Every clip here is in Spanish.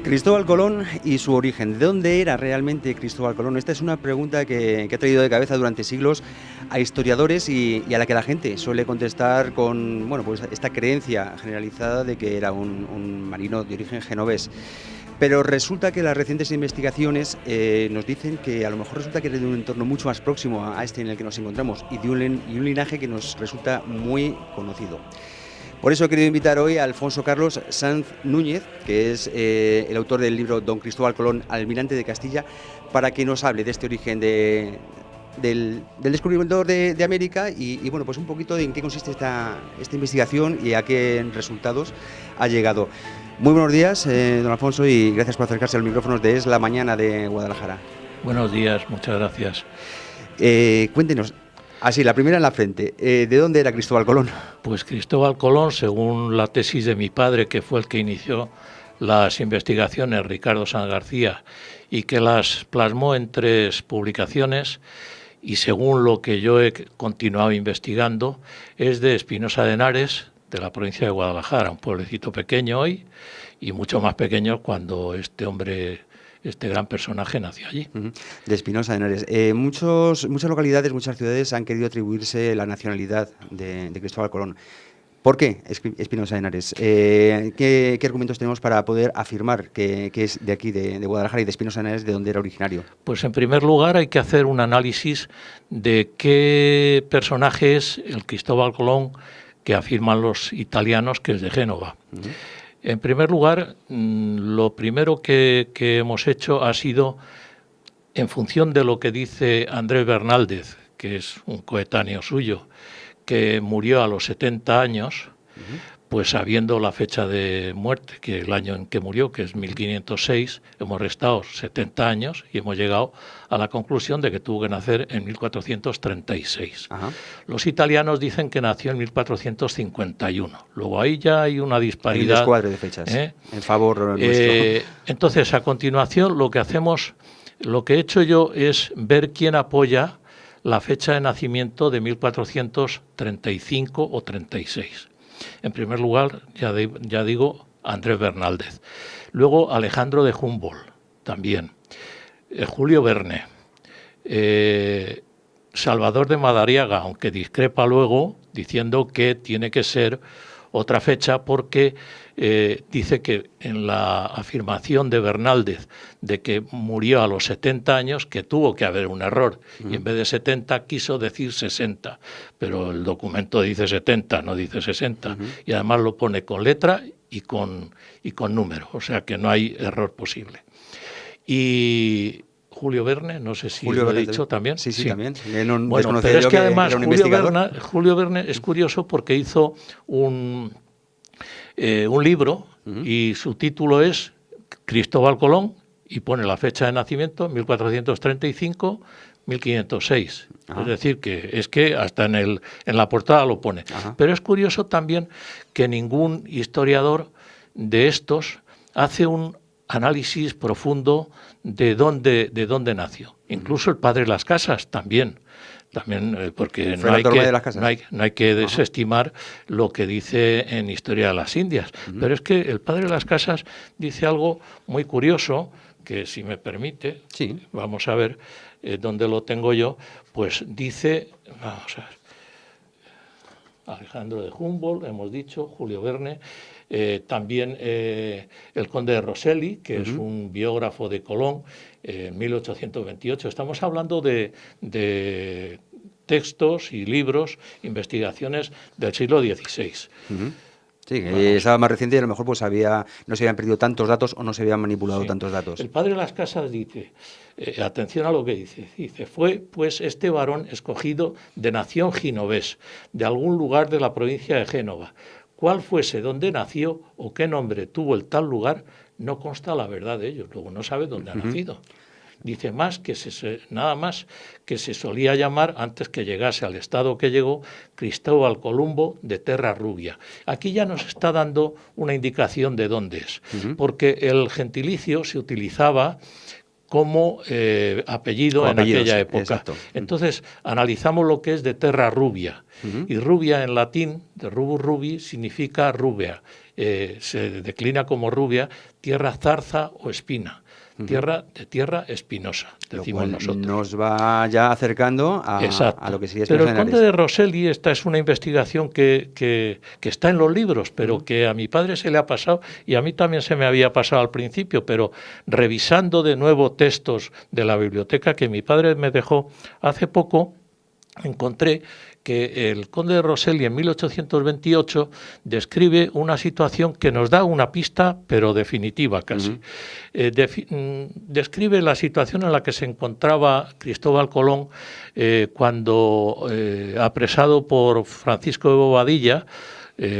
Cristóbal Colón y su origen. ¿De dónde era realmente Cristóbal Colón? Esta es una pregunta que ha traído de cabeza durante siglos a historiadores y a la que la gente suele contestar con pues esta creencia generalizada de que era un marino de origen genovés. Pero resulta que las recientes investigaciones nos dicen que a lo mejor resulta que era de un entorno mucho más próximo a este en el que nos encontramos y de un linaje que nos resulta muy conocido. Por eso he querido invitar hoy a Alfonso Carlos Sanz Núñez, que es el autor del libro Don Cristóbal Colón, Almirante de Castilla, para que nos hable de este origen del descubridor de América y pues un poquito de en qué consiste esta investigación y a qué resultados ha llegado. Muy buenos días, don Alfonso, y gracias por acercarse a los micrófonos de Es la Mañana de Guadalajara. Buenos días, muchas gracias. Cuéntenos. Así, la primera en la frente. ¿De dónde era Cristóbal Colón? Pues Cristóbal Colón, según la tesis de mi padre, que fue el que inició las investigaciones, Ricardo Sanz García, y que las plasmó en 3 publicaciones, y según lo que yo he continuado investigando, es de Espinosa de Henares, de la provincia de Guadalajara, un pueblecito pequeño hoy, y mucho más pequeño cuando este gran personaje nació allí. De Espinosa de Henares. Muchas localidades, muchas ciudades han querido atribuirse la nacionalidad de Cristóbal Colón. ¿Por qué Espinosa de Henares? ¿Qué argumentos tenemos para poder afirmar que es de aquí, de Guadalajara y de Espinosa de Henares, de donde era originario? Pues en primer lugar hay que hacer un análisis de qué personaje es el Cristóbal Colón que afirman los italianos que es de Génova. En primer lugar, lo primero que hemos hecho ha sido, en función de lo que dice Andrés Bernaldez, que es un coetáneo suyo, que murió a los 70 años, pues sabiendo la fecha de muerte, que el año en que murió, que es 1506, hemos restado 70 años y hemos llegado a la conclusión de que tuvo que nacer en 1436. Ajá. Los italianos dicen que nació en 1451. Luego ahí ya hay una disparidad. Hay un descuadre de fechas en favor nuestro. Entonces, a continuación, lo que he hecho yo es ver quién apoya la fecha de nacimiento de 1435 o 36. En primer lugar, ya digo, Andrés Bernaldez. Luego, Alejandro de Humboldt, también. Julio Verne. Salvador de Madariaga, aunque discrepa luego, diciendo que tiene que ser otra fecha porque dice que en la afirmación de Bernaldez de que murió a los 70 años, que tuvo que haber un error, y en vez de 70 quiso decir 60, pero el documento dice 70, no dice 60, y además lo pone con letra y con número, o sea que no hay error posible. Y Julio Verne, no sé si lo he dicho también. Sí, también. Bueno, pero es que además Julio Verne es curioso porque hizo un libro y su título es Cristóbal Colón y pone la fecha de nacimiento 1435-1506. Es decir, que hasta en la portada lo pone. Ajá. Pero es curioso también que ningún historiador de estos hace un análisis profundo de dónde nació. Incluso el padre Las Casas también porque no hay que desestimar lo que dice en Historia de las Indias. Pero es que el padre Las Casas dice algo muy curioso, que si me permite, vamos a ver dónde lo tengo yo, pues dice, vamos a ver, Alejandro de Humboldt, hemos dicho, Julio Verne, también el conde de Rosselli, que es un biógrafo de Colón, en 1828. Estamos hablando de textos y libros, investigaciones del siglo XVI. Sí, que estaba más reciente y a lo mejor no se habían perdido tantos datos o no se habían manipulado tantos datos. El padre de Las Casas dice, atención a lo que dice, fue pues este varón escogido de nación genovés, de algún lugar de la provincia de Génova. Cuál fuese dónde nació o qué nombre tuvo el tal lugar, no consta la verdad de ellos, luego no sabe dónde ha nacido. Dice nada más que se solía llamar, antes que llegase al estado que llegó, Cristóbal Columbo de Terra Rubia. Aquí ya nos está dando una indicación de dónde es, porque el gentilicio se utilizaba como apellido en aquella época. Exacto. Entonces, analizamos lo que es de terra rubia. Y rubia en latín, de rubus rubi, significa rubia. Se declina como rubia, tierra zarza o espina. Tierra espinosa, decimos nosotros. Nos va ya acercando a lo que sería Pero el Espinosa conde de Rosselli, esta es una investigación que está en los libros, pero que a mi padre se le ha pasado y a mí también se me había pasado al principio, pero revisando de nuevo textos de la biblioteca que mi padre me dejó hace poco, encontré que el conde de Rosselli en 1828 describe una situación que nos da una pista, pero definitiva casi. Describe la situación en la que se encontraba Cristóbal Colón cuando, apresado por Francisco de Bobadilla,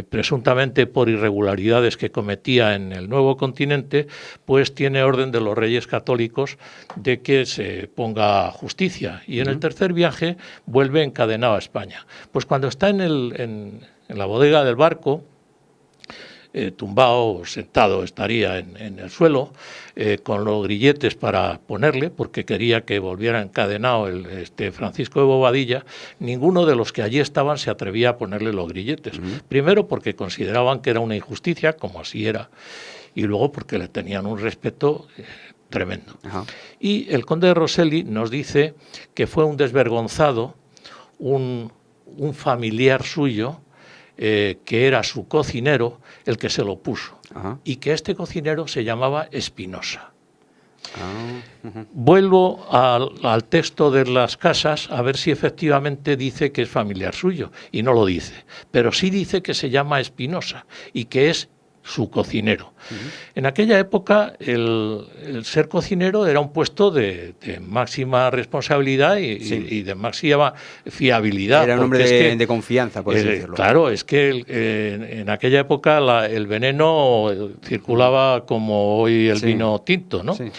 presuntamente por irregularidades que cometía en el nuevo continente, pues tiene orden de los reyes católicos de que se ponga justicia. Y en el tercer viaje vuelve encadenado a España. Pues cuando está en la bodega del barco, tumbado, sentado estaría en el suelo, con los grilletes para ponerle, porque quería que volviera encadenado Francisco de Bobadilla. Ninguno de los que allí estaban se atrevía a ponerle los grilletes. Primero porque consideraban que era una injusticia, como así era, y luego porque le tenían un respeto tremendo. Y el conde de Rosselli nos dice que fue un desvergonzado, un familiar suyo, que era su cocinero, el que se lo puso. Y que este cocinero se llamaba Espinosa. Vuelvo al texto de las casas a ver si efectivamente dice que es familiar suyo, y no lo dice, pero sí dice que se llama Espinosa y que es su cocinero. En aquella época el ser cocinero era un puesto de máxima responsabilidad y de máxima fiabilidad. Era un hombre de confianza, por así decirlo. Claro, es que en aquella época el veneno circulaba como hoy el vino tinto, ¿no? Sí.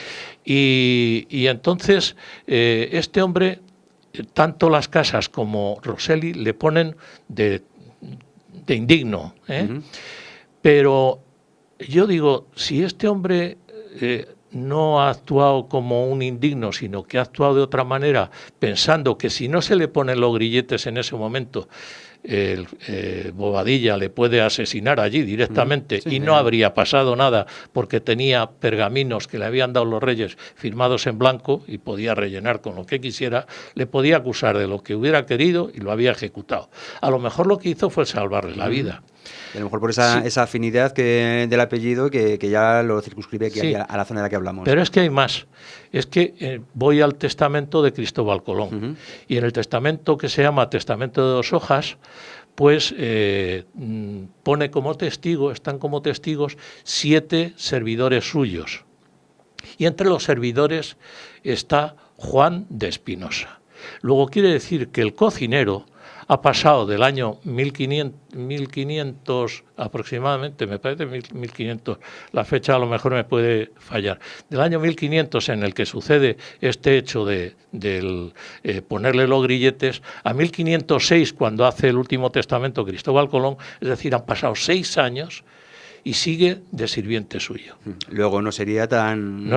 Y entonces este hombre, tanto las casas como Rosselli le ponen de indigno, pero yo digo, si este hombre no ha actuado como un indigno, sino que ha actuado de otra manera, pensando que si no se le ponen los grilletes en ese momento, Bobadilla le puede asesinar allí directamente y no habría pasado nada porque tenía pergaminos que le habían dado los reyes firmados en blanco y podía rellenar con lo que quisiera, le podía acusar de lo que hubiera querido y lo había ejecutado. A lo mejor lo que hizo fue salvarle la vida. A lo mejor por esa afinidad del apellido que ya lo circunscribe aquí a la zona de la que hablamos. Pero es que hay más. Es que voy al testamento de Cristóbal Colón. Y en el testamento que se llama Testamento de 2 hojas, pues pone como testigo, están como testigos 7 servidores suyos. Y entre los servidores está Juan de Espinosa. Luego quiere decir que el cocinero ha pasado del año 1500 aproximadamente, me parece 1500, la fecha a lo mejor me puede fallar, del año 1500 en el que sucede este hecho de ponerle los grilletes, a 1506 cuando hace el último testamento Cristóbal Colón, es decir, han pasado 6 años y sigue de sirviente suyo. Luego no sería tan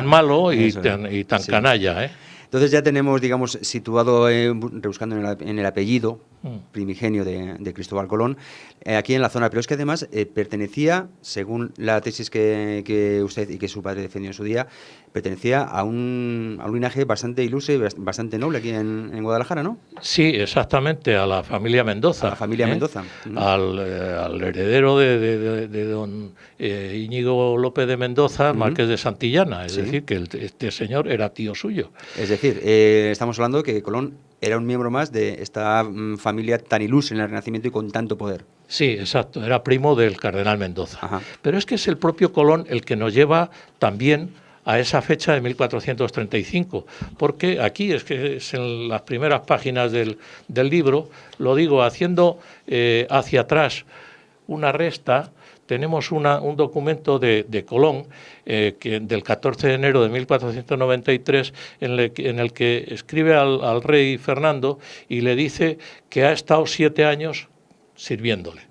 malo y tan canalla, ¿eh? Entonces ya tenemos, digamos, situado, rebuscando en el apellido primigenio de Cristóbal Colón, aquí en la zona, pero es que además pertenecía, según la tesis que usted y que su padre defendió en su día, pertenecía a un linaje bastante ilustre, bastante noble aquí en Guadalajara, ¿no? Sí, exactamente, a la familia Mendoza. A la familia Mendoza. Al heredero de don Íñigo López de Mendoza, marqués de Santillana, es decir, que este señor era tío suyo. Es decir, estamos hablando que Colón era un miembro más de esta familia tan ilustre en el Renacimiento y con tanto poder. Sí, exacto, era primo del cardenal Mendoza. Pero es que es el propio Colón el que nos lleva también a esa fecha de 1435, porque aquí es que es en las primeras páginas del libro, lo digo, haciendo hacia atrás una resta, tenemos un documento de Colón del 14 de enero de 1493 en el que escribe al rey Fernando y le dice que ha estado 7 años sirviéndole.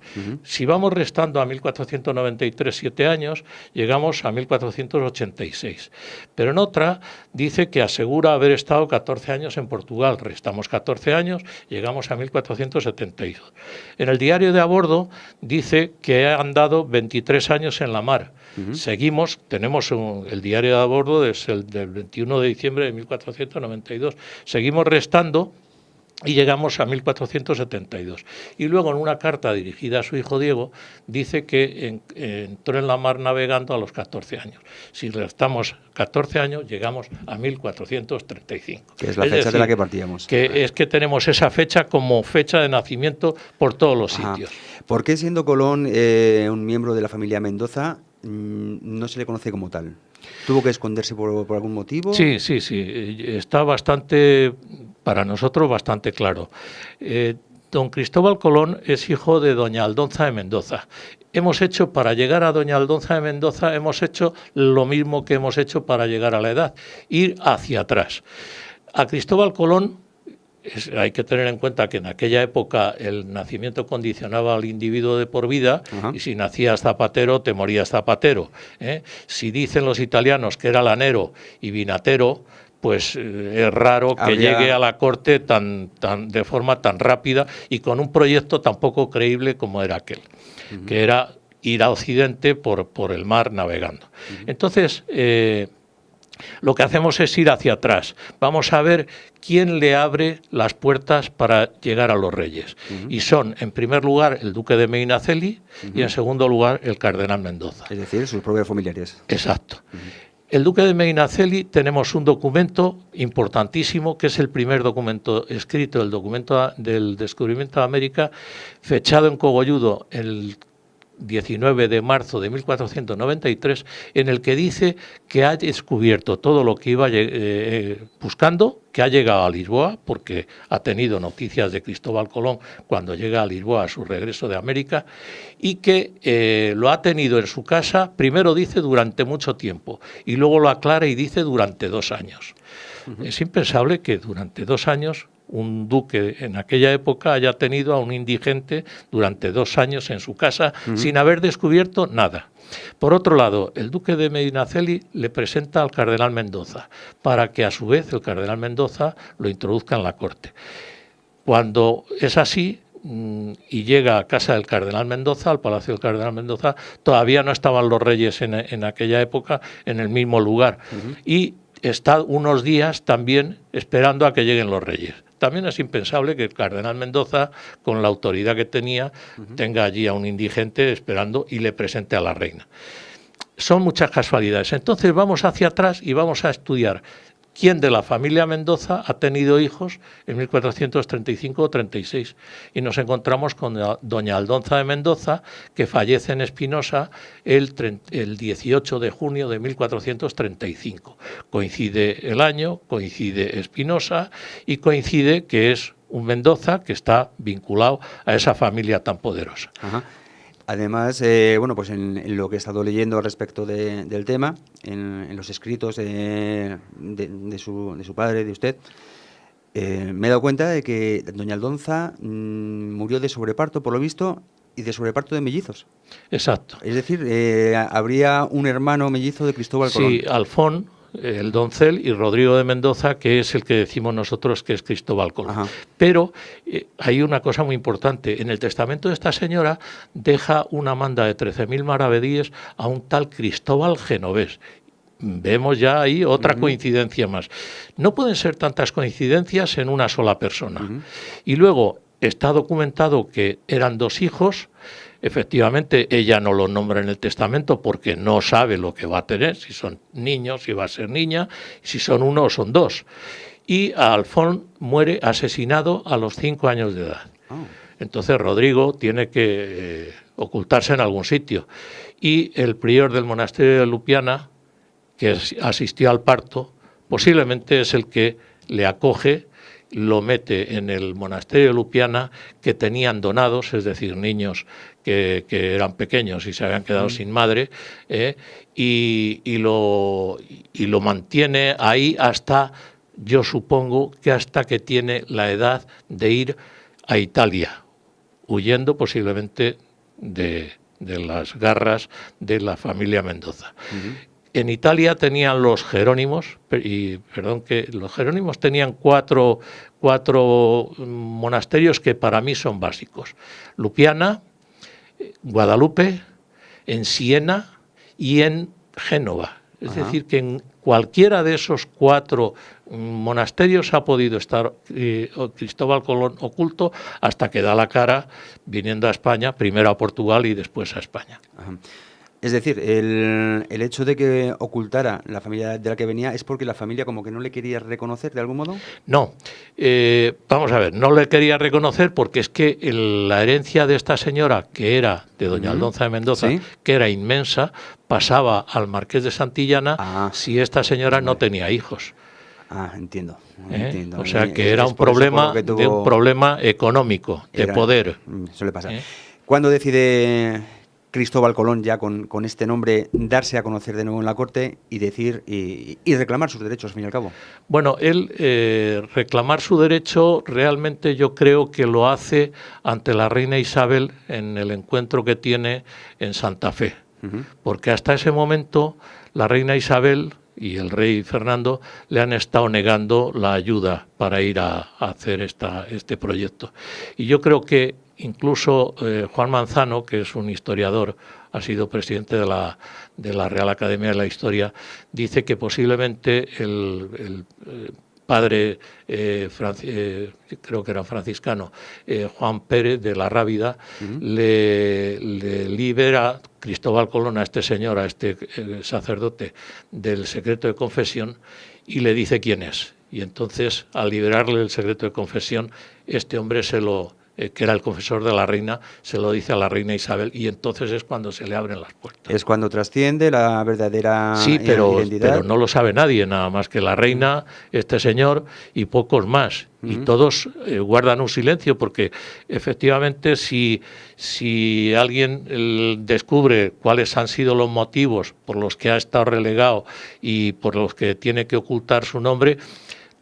Si vamos restando a 1493 7 años, llegamos a 1486. Pero en otra dice que asegura haber estado 14 años en Portugal. Restamos 14 años, llegamos a 1472. En el diario de a bordo dice que ha andado 23 años en la mar. Seguimos, tenemos el diario de a bordo desde el del 21 de diciembre de 1492. Seguimos restando y llegamos a 1472. Y luego en una carta dirigida a su hijo Diego dice que entró en la mar navegando a los 14 años. Si restamos 14 años llegamos a 1435. Que es la fecha de la que partíamos. Que es que tenemos esa fecha como fecha de nacimiento por todos los sitios. ¿Por qué siendo Colón un miembro de la familia Mendoza no se le conoce como tal? ¿Tuvo que esconderse por algún motivo? Sí. Está bastante, para nosotros, bastante claro. Don Cristóbal Colón es hijo de doña Aldonza de Mendoza. Para llegar a doña Aldonza de Mendoza, hemos hecho lo mismo que hemos hecho para llegar a la edad, ir hacia atrás. A Cristóbal Colón, hay que tener en cuenta que en aquella época el nacimiento condicionaba al individuo de por vida. Y si nacías zapatero, te morías zapatero. Si dicen los italianos que era lanero y vinatero, pues es raro que llegue a la corte de forma tan rápida y con un proyecto tan poco creíble como era aquel, que era ir a Occidente por el mar navegando. Entonces, lo que hacemos es ir hacia atrás. Vamos a ver quién le abre las puertas para llegar a los reyes. Y son, en primer lugar, el duque de Medinaceli y, en segundo lugar, el cardenal Mendoza. Es decir, sus propios familiares. Exacto. El duque de Medinaceli, tenemos un documento importantísimo, que es el primer documento escrito, el documento del descubrimiento de América, fechado en Cogolludo el 19 de marzo de 1493, en el que dice que ha descubierto todo lo que iba buscando, que ha llegado a Lisboa, porque ha tenido noticias de Cristóbal Colón cuando llega a Lisboa a su regreso de América, y que lo ha tenido en su casa, primero dice durante mucho tiempo, y luego lo aclara y dice durante 2 años. Es impensable que durante 2 años un duque en aquella época haya tenido a un indigente durante 2 años en su casa sin haber descubierto nada. Por otro lado, el duque de Medinaceli le presenta al cardenal Mendoza para que a su vez el cardenal Mendoza lo introduzca en la corte. Cuando es así y llega a casa del cardenal Mendoza, al palacio del cardenal Mendoza, todavía no estaban los reyes en aquella época en el mismo lugar y está unos días también esperando a que lleguen los reyes. También es impensable que el cardenal Mendoza, con la autoridad que tenía, tenga allí a un indigente esperando y le presente a la reina. Son muchas casualidades. Entonces vamos hacia atrás y vamos a estudiar quién de la familia Mendoza ha tenido hijos en 1435 o 36. Y nos encontramos con doña Aldonza de Mendoza, que fallece en Espinosa el 18 de junio de 1435. Coincide el año, coincide Espinosa y coincide que es un Mendoza que está vinculado a esa familia tan poderosa. Además, pues en lo que he estado leyendo al respecto del tema, en los escritos de su padre, de usted, me he dado cuenta de que doña Aldonza murió de sobreparto, por lo visto, y de sobreparto de mellizos. Exacto. Es decir, habría un hermano mellizo de Cristóbal Colón. Sí, Alfón, el doncel, y Rodrigo de Mendoza, que es el que decimos nosotros que es Cristóbal Colón. Pero hay una cosa muy importante. En el testamento de esta señora deja una manda de 13.000 maravedíes a un tal Cristóbal Genovés. Vemos ya ahí otra coincidencia más. No pueden ser tantas coincidencias en una sola persona. Y luego está documentado que eran 2 hijos. Efectivamente, ella no lo nombra en el testamento porque no sabe lo que va a tener, si son niños, si va a ser niña, si son 1 o son 2. Y Alfón muere asesinado a los 5 años de edad. Entonces Rodrigo tiene que ocultarse en algún sitio. Y el prior del monasterio de Lupiana, que asistió al parto, posiblemente es el que le acoge, lo mete en el monasterio de Lupiana, que tenían donados, es decir, niños que eran pequeños y se habían quedado sin madre, y lo mantiene ahí hasta, yo supongo que hasta que tiene la edad de ir a Italia, huyendo posiblemente de las garras de la familia Mendoza. En Italia tenían los jerónimos, y perdón, que los jerónimos tenían cuatro monasterios que para mí son básicos: Lupiana, Guadalupe, en Siena y en Génova. Es decir, que en cualquiera de esos 4 monasterios ha podido estar Cristóbal Colón oculto hasta que da la cara viniendo a España, primero a Portugal y después a España. Es decir, el hecho de que ocultara la familia de la que venía es porque la familia como que no le quería reconocer de algún modo. No, vamos a ver, no le quería reconocer porque es que la herencia de esta señora, que era de doña Aldonza de Mendoza, ¿sí?, que era inmensa, pasaba al marqués de Santillana si esta señora no tenía hijos. Entiendo. O sea que era un problema, de un problema económico, de poder. Suele pasar. ¿Cuándo decide Cristóbal Colón, ya con este nombre, darse a conocer de nuevo en la corte y decir y reclamar sus derechos, al fin y al cabo? Bueno, él reclamar su derecho realmente yo creo que lo hace ante la reina Isabel en el encuentro que tiene en Santa Fe, porque hasta ese momento la reina Isabel y el rey Fernando le han estado negando la ayuda para ir a hacer este proyecto. Y yo creo que incluso Juan Manzano, que es un historiador, ha sido presidente de la Real Academia de la Historia, dice que posiblemente el padre, creo que era franciscano, Juan Pérez de la Rábida, le libera Cristóbal Colón a este señor, a este sacerdote, del secreto de confesión y le dice quién es. Y entonces, al liberarle el secreto de confesión, este hombre que era el confesor de la reina, se lo dice a la reina Isabel y entonces es cuando se le abren las puertas. Es cuando trasciende la verdadera identidad. Pero no lo sabe nadie, nada más que la reina, este señor y pocos más. Y todos guardan un silencio porque efectivamente si alguien descubre cuáles han sido los motivos por los que ha estado relegado y por los que tiene que ocultar su nombre,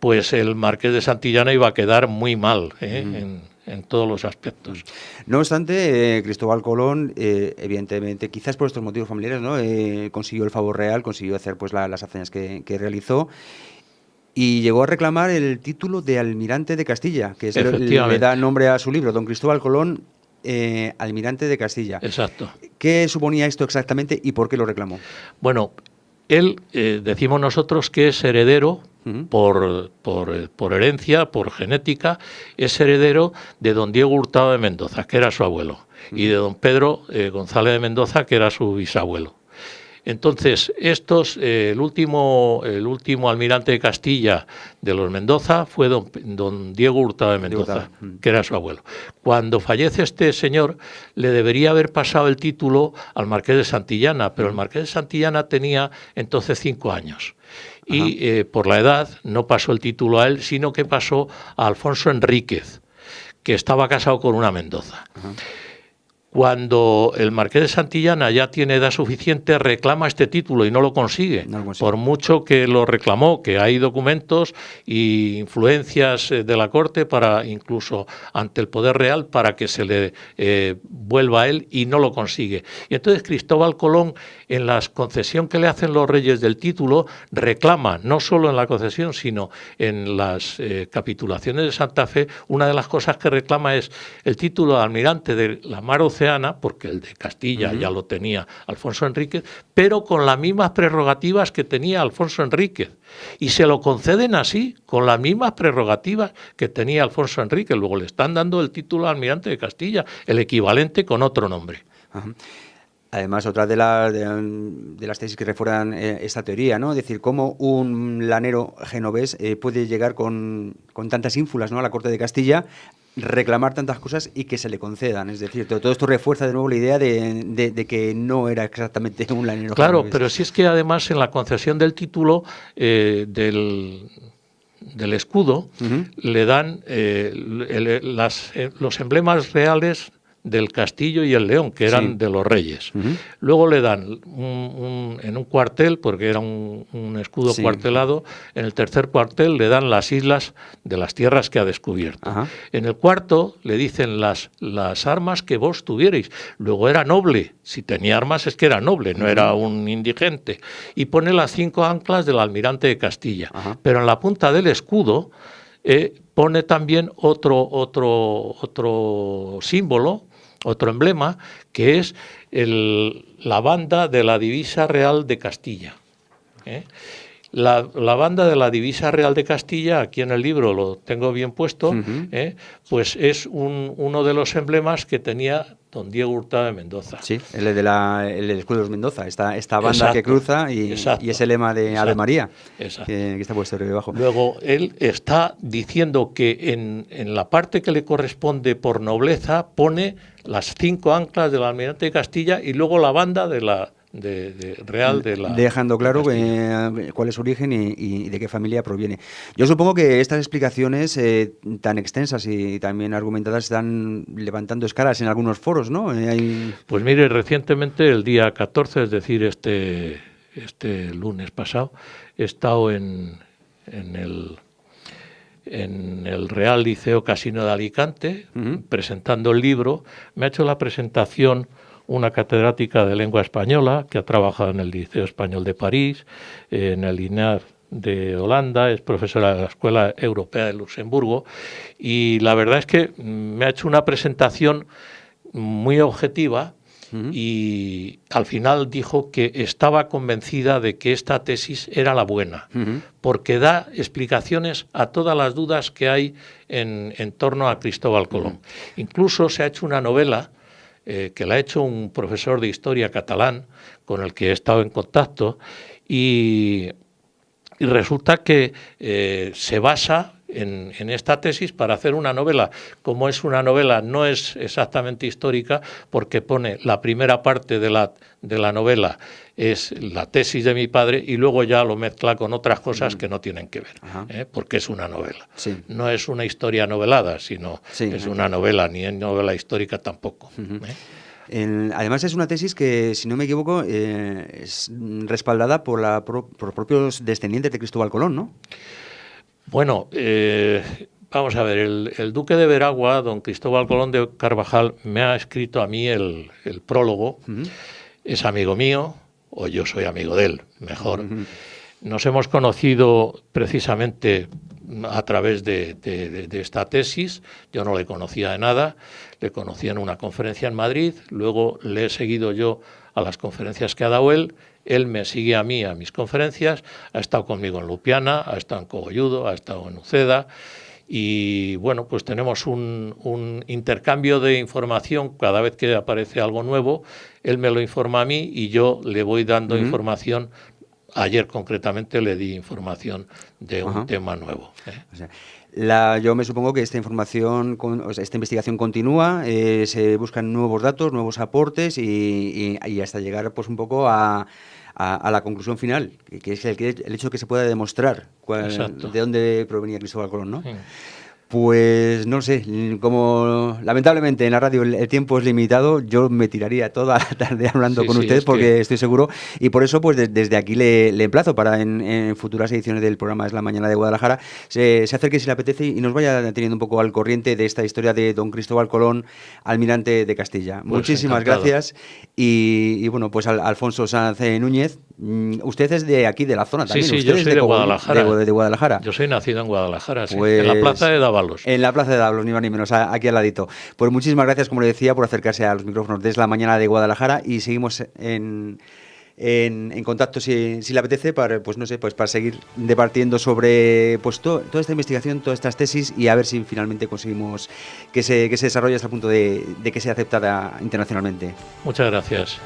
pues el marqués de Santillana iba a quedar muy mal en todos los aspectos. No obstante, Cristóbal Colón, evidentemente, quizás por estos motivos familiares, ¿no? Consiguió el favor real, consiguió hacer pues las hazañas que realizó y llegó a reclamar el título de almirante de Castilla, que es le da nombre a su libro, Don Cristóbal Colón, almirante de Castilla. Exacto. ¿Qué suponía esto exactamente y por qué lo reclamó? Bueno, él, decimos nosotros que es heredero, por herencia, por genética, es heredero de don Diego Hurtado de Mendoza, que era su abuelo, y de don Pedro González de Mendoza, que era su bisabuelo. Entonces, el último almirante de Castilla de los Mendoza fue don Diego Hurtado de Mendoza, que era su abuelo. Cuando fallece este señor, le debería haber pasado el título al marqués de Santillana, pero el marqués de Santillana tenía entonces 5 años. Y por la edad no pasó el título a él, sino que pasó a Alfonso Enríquez, que estaba casado con una Mendoza. Cuando el marqués de Santillana ya tiene edad suficiente, reclama este título y no lo consigue. Por mucho que lo reclamó, que hay documentos e influencias de la corte para incluso ante el poder real para que se le vuelva a él y no lo consigue. Y entonces Cristóbal Colón, en la concesión que le hacen los reyes del título, reclama, no solo en la concesión, sino en las capitulaciones de Santa Fe, una de las cosas que reclama es el título de almirante de la mar Oceana, porque el de Castilla ya lo tenía Alfonso Enríquez, pero con las mismas prerrogativas que tenía Alfonso Enríquez. Y se lo conceden así, con las mismas prerrogativas que tenía Alfonso Enríquez. Luego le están dando el título de almirante de Castilla, el equivalente con otro nombre. Además, otra de las tesis que refuerzan esta teoría, ¿no? Es decir, cómo un lanero genovés puede llegar con tantas ínfulas, ¿no?, a la corte de Castilla, reclamar tantas cosas y que se le concedan. Es decir, todo esto refuerza de nuevo la idea de que no era exactamente un lanero. Claro, pero si es que además en la concesión del título del escudo le dan los emblemas reales del castillo y el león, que eran de los reyes. Luego le dan en un cuartel, porque era un escudo cuartelado, en el tercer cuartel le dan las islas de las tierras que ha descubierto. En el cuarto le dicen las armas que vos tuvierais. Luego era noble, si tenía armas es que era noble, no era un indigente. Y pone las 5 anclas del almirante de Castilla. Pero en la punta del escudo pone también otro símbolo, otro emblema, que es la banda de la divisa real de Castilla. La banda de la divisa real de Castilla, aquí en el libro lo tengo bien puesto, pues es uno de los emblemas que tenía don Diego Hurtado de Mendoza. Sí, el escudo de los Mendoza, esta banda que cruza y ese lema de Ave María, que está puesto debajo. Luego, él está diciendo que en la parte que le corresponde por nobleza pone las 5 anclas del almirante de Castilla y luego la banda de la real de la... Dejando claro cuál es su origen y de qué familia proviene. Yo supongo que estas explicaciones tan extensas y también argumentadas están levantando escalas en algunos foros, ¿no? Pues mire, recientemente, el día 14, es decir, este lunes pasado, he estado en el Real Liceo Casino de Alicante, presentando el libro. Me ha hecho la presentación una catedrática de lengua española que ha trabajado en el Liceo Español de París, en el INAR de Holanda, es profesora de la Escuela Europea de Luxemburgo, y la verdad es que me ha hecho una presentación muy objetiva y al final dijo que estaba convencida de que esta tesis era la buena, porque da explicaciones a todas las dudas que hay en torno a Cristóbal Colón. Incluso se ha hecho una novela que la ha hecho un profesor de historia catalán con el que he estado en contacto y resulta que se basa en esta tesis para hacer una novela. Como es una novela, no es exactamente histórica, porque pone la primera parte de la novela es la tesis de mi padre y luego ya lo mezcla con otras cosas que no tienen que ver, porque es una novela. No es una historia novelada, ssino es una novela, ni es novela histórica tampoco. Además es una tesis que, si no me equivoco, es respaldada por propios descendientes de Cristóbal Colón, ¿no? Bueno, vamos a ver, el duque de Veragua, don Cristóbal Colón de Carvajal, me ha escrito a mí el prólogo. Es amigo mío, o yo soy amigo de él, mejor. Nos hemos conocido precisamente a través de esta tesis. Yo no le conocía de nada, le conocí en una conferencia en Madrid, luego le he seguido yo a las conferencias que ha dado él me sigue a mí a mis conferencias, ha estado conmigo en Lupiana, ha estado en Cogolludo, ha estado en Uceda, y bueno, pues tenemos un intercambio de información cada vez que aparece algo nuevo. Él me lo informa a mí y yo le voy dando información. Ayer concretamente le di información de un tema nuevo. O sea, yo me supongo que esta información, esta investigación continúa, se buscan nuevos datos, nuevos aportes y hasta llegar pues un poco a la conclusión final, que es el hecho de que se pueda demostrar de dónde provenía Cristóbal Colón, ¿no? Pues no sé, como lamentablemente en la radio el tiempo es limitado, yo me tiraría toda la tarde hablando con ustedes porque estoy seguro, y por eso pues desde aquí le emplazo para en futuras ediciones del programa Es la Mañana de Guadalajara se acerque si le apetece y nos vaya teniendo un poco al corriente de esta historia de don Cristóbal Colón, almirante de Castilla. Pues muchísimas gracias y bueno, pues Alfonso Sanz Núñez, usted es de aquí, de la zona también. Sí, yo soy de Guadalajara. De Guadalajara. Yo soy nacido en Guadalajara, pues, en la plaza de Dávalos. En la plaza de Dávalos, ni más ni menos, aquí al ladito. Pues muchísimas gracias, como le decía, por acercarse a los micrófonos de Es la Mañana de Guadalajara y seguimos en contacto si le apetece para, pues no sé, pues para seguir debatiendo sobre pues toda esta investigación, todas estas tesis y a ver si finalmente conseguimos que se desarrolle hasta el punto de que sea aceptada internacionalmente. Muchas gracias.